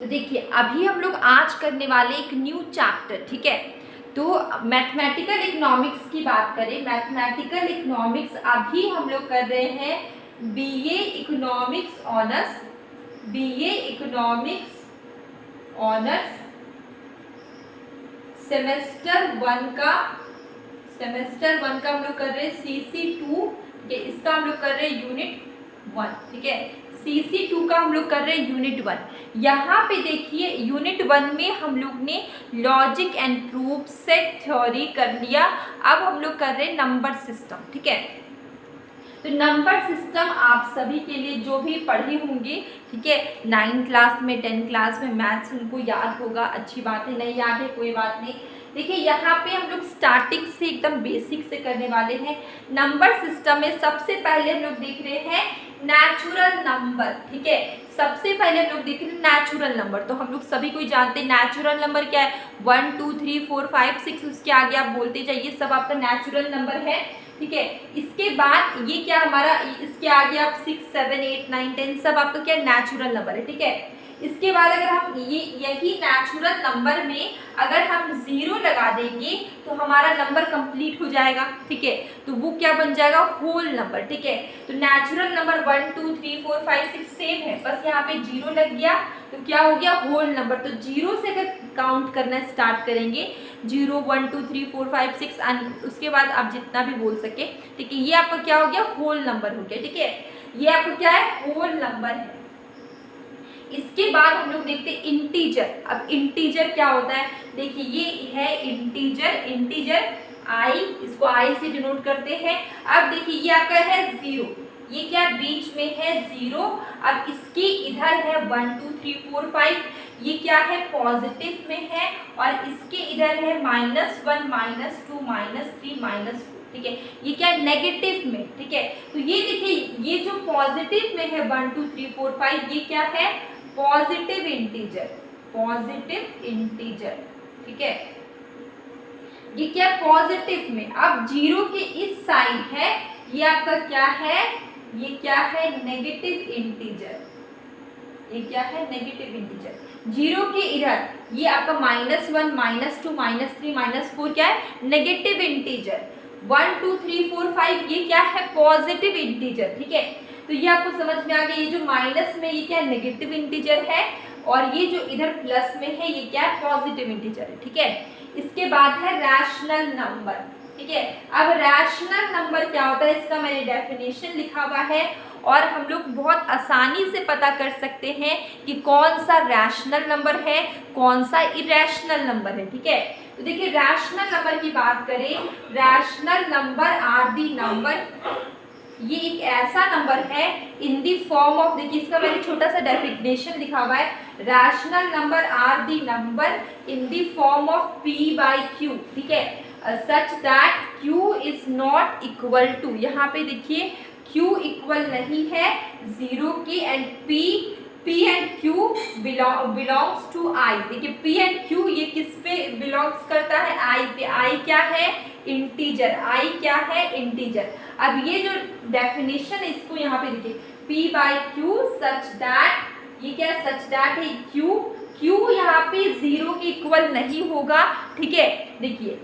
तो देखिए अभी हम लोग आज करने वाले एक न्यू चैप्टर, ठीक है। तो मैथमेटिकल इकोनॉमिक्स की बात करें, मैथमेटिकल इकोनॉमिक्स अभी हम लोग कर रहे हैं BA economics honours, BA economics honours semester one का हम लोग कर रहे हैं CC2, ठीक है। इसका हम लोग कर रहे हैं यूनिट 1, ठीक है। CC2 का हम लोग कर रहे हैं यूनिट 1। यहाँ पे देखिए यूनिट 1 में हम लोग ने logic and proof set theory कर लिया। अब हम लोग कर रहे हैं नंबर सिस्टम, ठीक है। तो नंबर सिस्टम आप सभी के लिए जो भी पढ़े होंगे, ठीक है, 9th क्लास में 10th क्लास में मैथ्स उनको याद होगा, अच्छी बात है। नहीं याद है कोई बात नहीं। देखिए यहाँ पे हम लोग स्टार्टिंग से एकदम बेसिक से करने वाले हैं। नंबर सिस्टम में सबसे पहले हम लोग देख रहे हैं नेचुरल नंबर, ठीक है। सबसे पहले हम लोग देख रहे हैं नेचुरल नंबर। तो हम लोग सभी कोई जानते हैं नेचुरल नंबर क्या है, 1 2 3 4 5 6, उसके आगे आप बोलते जाइए, सब आपका नेचुरल नंबर है, ठीक है। इसके बाद ये क्या हमारा, इसके आगे आप 6 7 8 9 10 सब आपका क्या नेचुरल नंबर है, ठीक है। इसके बाद अगर हम यही नेचुरल नंबर में अगर हम 0 लगा देंगे तो हमारा नंबर कंप्लीट हो जाएगा, ठीक है। तो वो क्या बन जाएगा, होल नंबर, ठीक है। तो नेचुरल नंबर 1 2 3 4 5 6 सेम है, बस यहाँ पे 0 लग गया तो क्या हो गया, होल नंबर। तो 0 से अगर काउंट करना स्टार्ट करेंगे, 0 1 2 3 4 5 6, उसके बाद आप जितना भी बोल सके, ठीक है। ये आपका क्या हो गया, होल नंबर हो गया, ठीक है। ये आपका क्या है, होल नंबर है। इसके बाद हम लोग देखते हैं इंटीजर। अब इंटीजर क्या होता है, देखिए ये है इंटीजर आई, इसको आई से डिनोट करते हैं। अब देखिए ये आपका है 0, ये क्या बीच में है 0। अब इसके इधर है 1 2 3 4 5, ये क्या है पॉजिटिव में है, और इसके इधर है -1 -2 -3 -4, ठीक है। ये क्या है नेगेटिव में, ठीक है। तो ये देखिए ये जो पॉजिटिव में है 1 2 3 4 5, ये क्या है पॉजिटिव इंटीजर, ठीक है। ये क्या पॉजिटिव में। अब 0 के इस साइड है, ये आपका क्या है, ये क्या है नेगेटिव इंटीजर, ये क्या है नेगेटिव इंटीजर। 0 के इधर ये आपका -1 -2 -3 -4 क्या है नेगेटिव इंटीजर। 1 2 3 4 5 ये क्या है पॉजिटिव इंटीजर, ठीक है। तो ये आपको समझ में आ गया, ये जो माइनस में ये क्या नेगेटिव इंटीजर है, और ये जो इधर प्लस में है ये क्या है पॉजिटिव इंटीजर है, ठीक है। इसके बाद है रैशनल नंबर, ठीक है। अब रैशनल नंबर क्या होता है, इसका मैंने डेफिनेशन लिखा हुआ है, और हम लोग बहुत आसानी से पता कर सकते हैं कि कौन सा रैशनल नंबर है, कौन सा इरेशनल नंबर है, ठीक है। तो देखिए रैशनल नंबर की बात करें, rational number are the number, ये एक ऐसा नंबर है इन दी फॉर्म ऑफ, देखिए इसका मैंने छोटा सा डेफिनेशन लिखा हुआ है, rational number are the number in the form of p/q, ठीक है, such that q is not equal to, यहाँ पे देखिए q इक्वल नहीं है 0 के, and p and q belongs to i। देखिए p एंड q ये किस पे बिलोंग्स करता है, i पे। i क्या है इंटीजर, i क्या है इंटीजर। अब ये जो डेफिनेशन है इसको यहाँ पे देखिए, p/q सच दैट, ये क्या सच दैट है q यहाँ पे 0 के इक्वल नहीं होगा, ठीक है। देखिए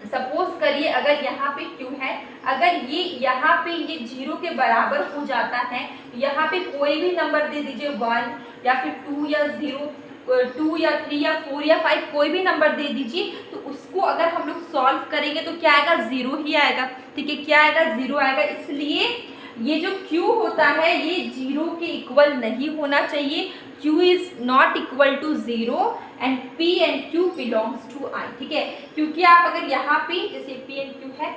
सपोज करिए अगर यहाँ पे q है, अगर ये यहाँ पे ये 0 के बराबर हो जाता है, यहाँ पे कोई भी नंबर दे दीजिए 1 या फिर 2 या 0 2 या 3 या 4 या 5 कोई भी नंबर दे दीजिए, तो उसको अगर हम लोग सॉल्व करेंगे तो क्या आएगा, 0 ही आएगा, ठीक है। क्या आएगा, 0 आएगा। इसलिए ये जो q होता है ये 0 के इक्वल नहीं होना चाहिए, q is not equal to 0 and p and q belongs to i, ठीक है। क्योंकि आप अगर यहाँ पे जैसे p एंड q है,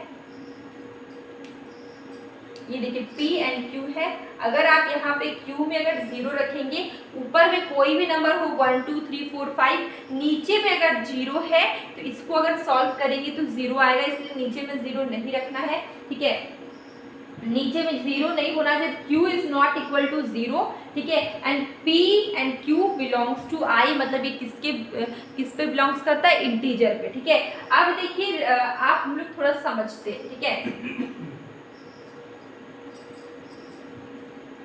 ये देखिए p एंड q है, अगर आप यहाँ पे q में अगर 0 रखेंगे, ऊपर में कोई भी नंबर हो 1 2 3 4 5, नीचे में अगर 0 है तो इसको अगर सॉल्व करेंगे तो 0 आएगा, इसलिए नीचे में 0 नहीं रखना है, ठीक है। नीचे में 0 नहीं होना चाहिए, q is not equal to 0, ठीक है। And p and q belongs to i, मतलब ये किस पे बिलोंग्स करता है, इंटीजर पे, ठीक है। अब देखिए आप हम लोग थोड़ा समझते हैं, ठीक है।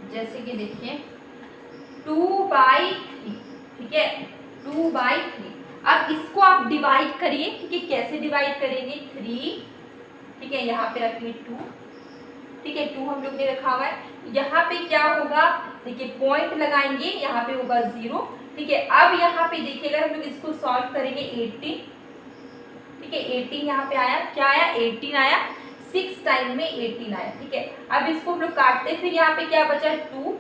जैसे कि देखिए 2/3 ठीक है, 2/3। अब इसको आप डिवाइड करिए, ठीक है, कैसे डिवाइड करेंगे, 3, ठीक है, यहाँ पे रखिए 2, ठीक है, 2 हम लोग ने रखा हुआ है। यहाँ पे क्या होगा, देखिए पॉइंट लगाएंगे, यहाँ पे होगा 0, ठीक है। अब यहाँ पे देखिएगा हम लोग इसको सॉल्व करेंगे 18, ठीक है, 18 यहाँ पे आया, क्या आया, 18 आया, 6 टाइम में 18 आया, ठीक है। अब इसको हम लोग काटते हैं, फिर यहाँ पे क्या बचा, 2,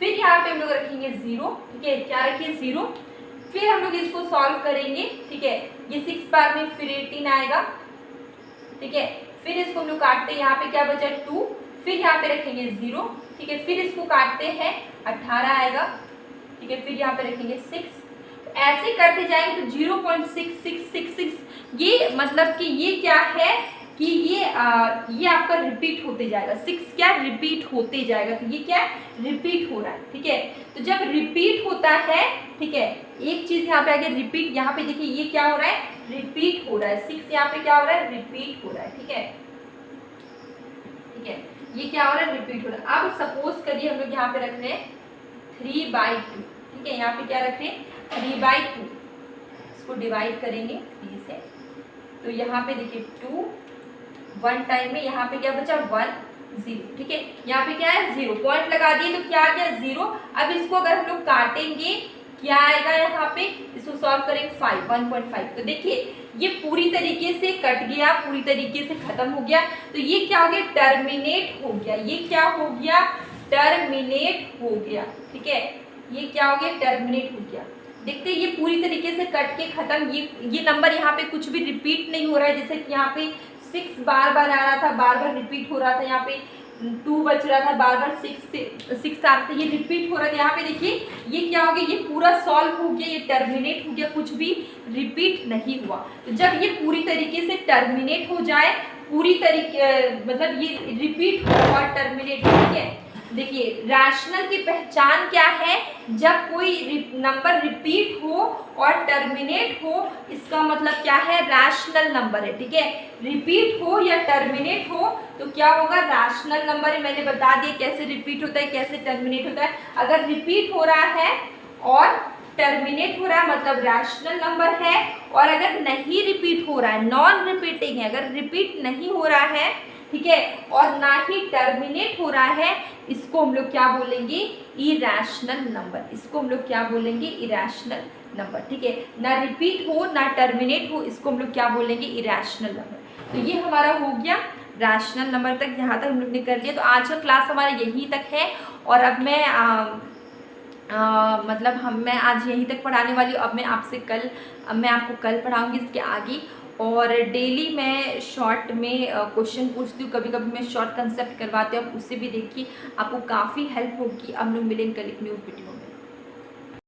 फिर यहाँ पे हम लोग रखेंगे 0, ठीक है, क्या रखिए 0, फिर हम लोग इसको सॉल्व करेंगे, ठीक है, ये 6 बार में फिर 18 आएगा, ठीक है, फिर इसको हम लोग काटते हैं, यहाँ पे क्या बचा 2, फिर यहाँ पे रखेंगे 0, ठीक है, फिर इसको काटते हैं 18 आएगा, ठीक है, फिर यहाँ पे रखेंगे 6, तो ऐसे करते जाएंगे तो 0.6666, ये मतलब कि ये क्या है कि ये आपका रिपीट होते जाएगा, 6 क्या रिपीट होते जाएगा, तो ये क्या रिपीट हो रहा है, ठीक है। तो जब रिपीट होता है, ठीक है, एक चीज यहाँ पे आगे रिपीट, यहाँ पे देखिए ये क्या हो रहा है, रिपीट हो रहा है, 6 यहाँ पे क्या हो रहा है, रिपीट हो रहा है, ठीक है, ठीक है, ये क्या हो रहा है, रिपीट हो रहा है। अब सपोज करिए हम लोग यहाँ पे रख रहे हैं 3/2, ठीक है, यहाँ पे क्या रख रहे हैं 3/2, इसको डिवाइड करेंगे 3 से, तो यहाँ पे देखिए 2, 1 टाइम में यहाँ पे क्या बचा 1, 0, ठीक है, यहाँ पे क्या है 0, पॉइंट लगा दिए तो क्या आ गया 0। अब इसको अगर हम लोग काटेंगे क्या आएगा, यहाँ पे इसको सॉल्व करेंगे 1.5, तो देखिए ये पूरी तरीके से कट गया, पूरी तरीके से खत्म हो गया, तो ये क्या हो गया, टर्मिनेट हो गया, ये क्या हो गया, टर्मिनेट हो गया, ठीक है, ये क्या हो गया, टर्मिनेट हो गया। देखते ये पूरी तरीके से कट के खत्म, ये नंबर यहाँ पे कुछ भी रिपीट नहीं हो रहा है, जैसे कि यहाँ पे 6 बार बार आ रहा था, बार बार रिपीट हो रहा था, यहाँ पे 2 बच रहा था, बार बार 6 आ रहा था, ये रिपीट हो रहा था। यहाँ पे देखिए ये क्या हो गया, ये पूरा सॉल्व हो गया, ये टर्मिनेट हो गया, कुछ भी रिपीट नहीं हुआ। तो जब ये पूरी तरीके से टर्मिनेट हो जाए, पूरी तरीके मतलब ये रिपीट हो और टर्मिनेट, ठीक है। देखिए रैशनल की पहचान क्या है, जब कोई नंबर रिपीट हो और टर्मिनेट हो, इसका मतलब क्या है, रैशनल नंबर है, ठीक है। रिपीट हो या टर्मिनेट हो तो क्या होगा, रैशनल नंबर है। मैंने बता दिया कैसे रिपीट होता है, कैसे टर्मिनेट होता है। अगर रिपीट हो रहा है और टर्मिनेट हो रहा है मतलब रैशनल नंबर है, और अगर नहीं रिपीट हो रहा है, नॉन रिपीटिंग है, अगर रिपीट नहीं हो रहा है, ठीक है, और ना ही टर्मिनेट हो रहा है, इसको हम लोग क्या बोलेंगे, इरैशनल नंबर, इसको हम लोग क्या बोलेंगे, इरैशनल नंबर, ठीक है। ना रिपीट हो ना टर्मिनेट हो, इसको हम लोग क्या बोलेंगे, इरैशनल नंबर। तो ये हमारा हो गया रैशनल नंबर तक, यहाँ तक हम लोग ने कर लिया। तो आज का क्लास हमारा यहीं तक है, और अब मैं मैं आज यहीं तक पढ़ाने वाली हूँ। अब मैं आपको कल पढ़ाऊँगी इसके आगे, और डेली मैं शॉर्ट में क्वेश्चन पूछती हूँ, कभी कभी मैं शॉर्ट कंसेप्ट करवाती हूँ, आप उससे भी देखिए, आपको काफ़ी हेल्प होगी। हम लोग मिलेंगे कल एक न्यू वीडियो में।